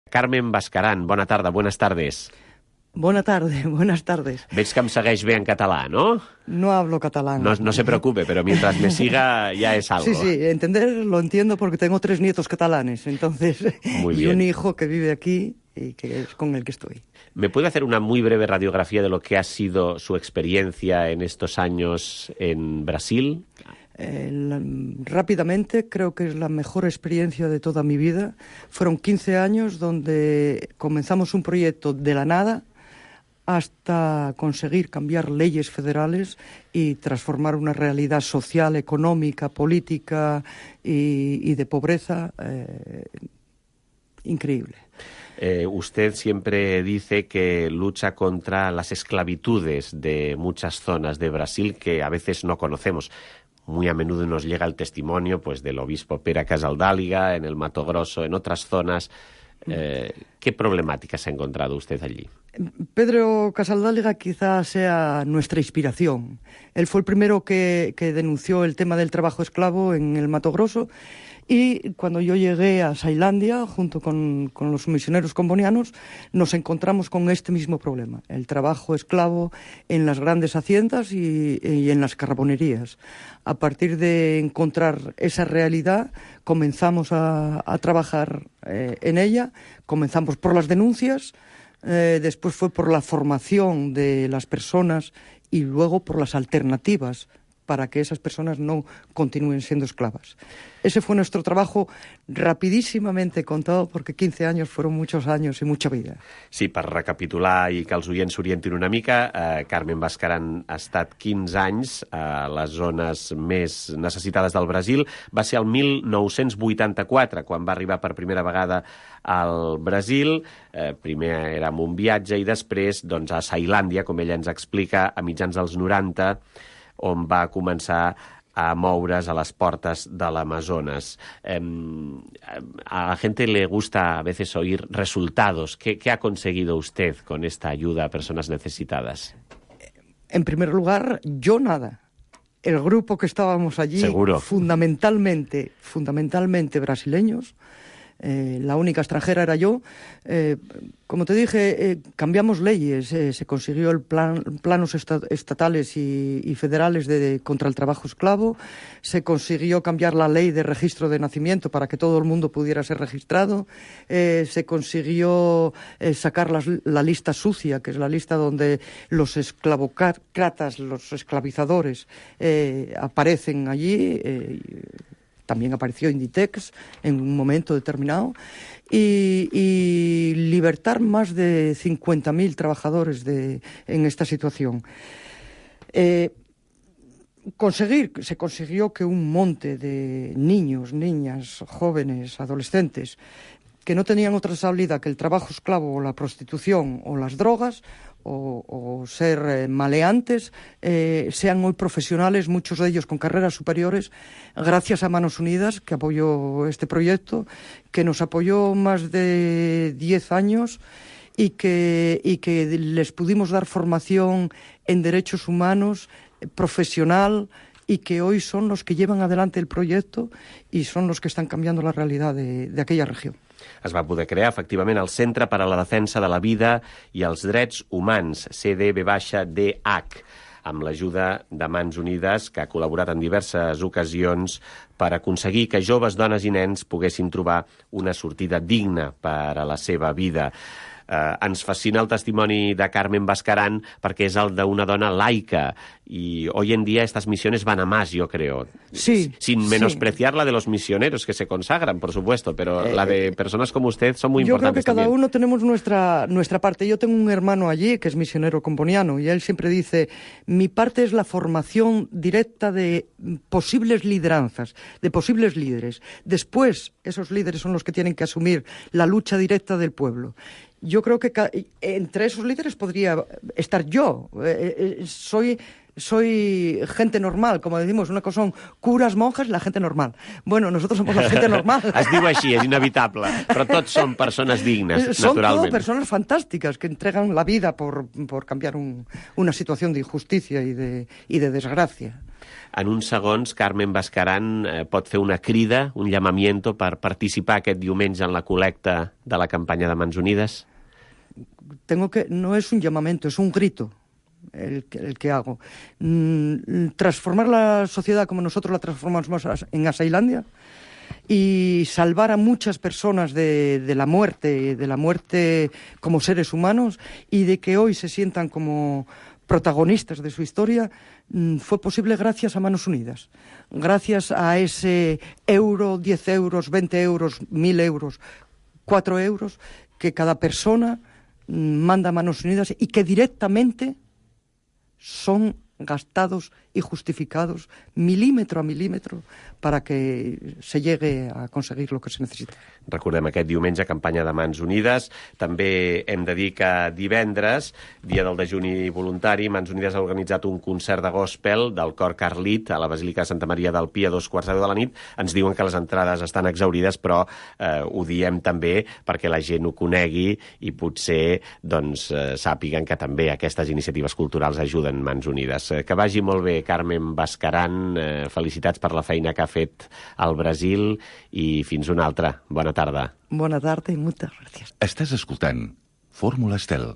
Carmen Bascarán, buenas tardes. Buenas tardes. Veig que em segueix bé en català, ¿no? No hablo catalán. No se preocupe, pero mientras me siga ya es algo. Sí, entender lo entiendo porque tengo 3 nietos catalanes, entonces, Muy y bien. un hijo que vive aquí y que es con el que estoy. ¿Me puede hacer una muy breve radiografía de lo que ha sido su experiencia en estos años en Brasil? Rápidamente, creo que es la mejor experiencia de toda mi vida. Fueron 15 años donde comenzamos un proyecto de la nada hasta conseguir cambiar leyes federales y transformar una realidad social, económica, política y de pobreza increíble. Usted siempre dice que lucha contra las esclavitudes de muchas zonas de Brasil que a veces no conocemos. Muy a menudo nos llega el testimonio pues, del obispo Pere Casaldáliga en el Mato Grosso, en otras zonas. ¿Qué problemáticas ha encontrado usted allí? Pedro Casaldáliga quizás sea nuestra inspiración. Él fue el primero que denunció el tema del trabajo esclavo en el Mato Grosso. Y cuando yo llegué a Sailandia, junto con los misioneros combonianos, nos encontramos con este mismo problema, el trabajo esclavo en las grandes haciendas y en las carbonerías. A partir de encontrar esa realidad, comenzamos a trabajar en ella, comenzamos por las denuncias, después fue por la formación de las personas y luego por las alternativas para que esas personas no continúen siendo esclavas. Ese fue nuestro trabajo rapidíssimamente contado, porque 15 años fueron muchos años y mucha vida. Sí, per recapitular i que els oients s'orientin una mica, Carmen Bascarán ha estat 15 anys a les zones més necessitades del Brasil. Va ser el 1984 quan va arribar per primera vegada al Brasil. Primer era amb un viatge i després doncs, a Sailàndia, com ella ens explica, a mitjans dels 90, on va començar a moure's a les portes de l'Amazones. A la gente le gusta a veces oír resultados. ¿Qué ha conseguido usted con esta ayuda a personas necesitadas? En primer lugar, yo nada. El grupo que estábamos allí, ¿Seguro? fundamentalmente brasileños, la única extranjera era yo. Como te dije, cambiamos leyes, se consiguió planos estatales y federales contra el trabajo esclavo, se consiguió cambiar la ley de registro de nacimiento para que todo el mundo pudiera ser registrado, se consiguió sacar la lista sucia, que es la lista donde los esclavocratas, los esclavizadores, aparecen allí. También apareció Inditex en un momento determinado, y libertar más de 50.000 trabajadores en esta situación. Se consiguió que un monte de niños, niñas, jóvenes, adolescentes, que no tenían otra salida que el trabajo esclavo o la prostitución o las drogas, o ser maleantes, sean hoy profesionales, muchos de ellos con carreras superiores, gracias a Manos Unidas, que apoyó este proyecto, que nos apoyó más de 10 años y que les pudimos dar formación en derechos humanos, profesional, y que hoy son los que llevan adelante el proyecto y son los que están cambiando la realidad de aquella región. Es va poder crear, efectivament, el Centre per a la Defensa de la Vida i els Drets Humans, CDV-DH, amb l'ajuda de Mans Unides, que ha col·laborat en diverses ocasions per aconseguir que joves, dones i nens poguessin trobar una sortida digna per a la seva vida. Ens fascina el testimoni de Carmen Bascarán porque es el de una dona laica y hoy en día estas misiones van a más, yo creo. Sí. Sin menospreciar la de los misioneros que se consagran, por supuesto, pero la de personas como usted son muy importantes también. Yo creo que cada uno tenemos nuestra parte. Yo tengo un hermano allí que es misionero comboniano y él siempre dice, mi parte es la formación directa de posibles lideranzas, de posibles líderes. Después, esos líderes son los que tienen que asumir la lucha directa del pueblo. Yo creo que entre esos líderes podría estar yo. Soy soy gente normal, como decimos, una cosa son curas, monjas y la gente normal. Bueno, nosotros somos la gente normal. Es diu així, és inevitable, però tots són persones dignes, Son naturalment. todo personas fantásticas que entregan la vida por cambiar una situación de injusticia y de desgracia. En uns segons, Carmen Bascaran pot fer una crida, un llamamiento per participar aquest diumenge en la col·lecta de la campanya de Mans Unides? No es un llamamiento, es un grito el que hago. Transformar la sociedad como nosotros la transformamos en Asailandia y salvar a muchas personas de la muerte como seres humanos, y de que hoy se sientan como protagonistas de su historia, fue posible gracias a Manos Unidas, gracias a ese euro, 10 euros, 20 euros, 1.000 euros, 4 euros que cada persona manda a Manos Unidas y que directamente son gastados y justificados milímetro a milímetro para que se llegue a conseguir lo que se necesita. Recordem aquest diumenge, campanya de Mans Unides. També hem de dir que divendres, dia del dejuni voluntari, Mans Unides ha organitzat un concert de gospel del cor Carlit a la Basílica de Santa Maria del Pi a 2:15 de la nit. Ens diuen que les entrades estan exaurides, però ho diem també perquè la gent ho conegui i potser sàpiguen que també aquestes iniciatives culturals ajuden Mans Unides. Que vagi molt bé, Carmen Bascaran. Felicitats per la feina que ha fet al Brasil i fins una altra. Bona tarda. Bona tarda i moltes gràcies. Estàs escoltant Fórmula Estel.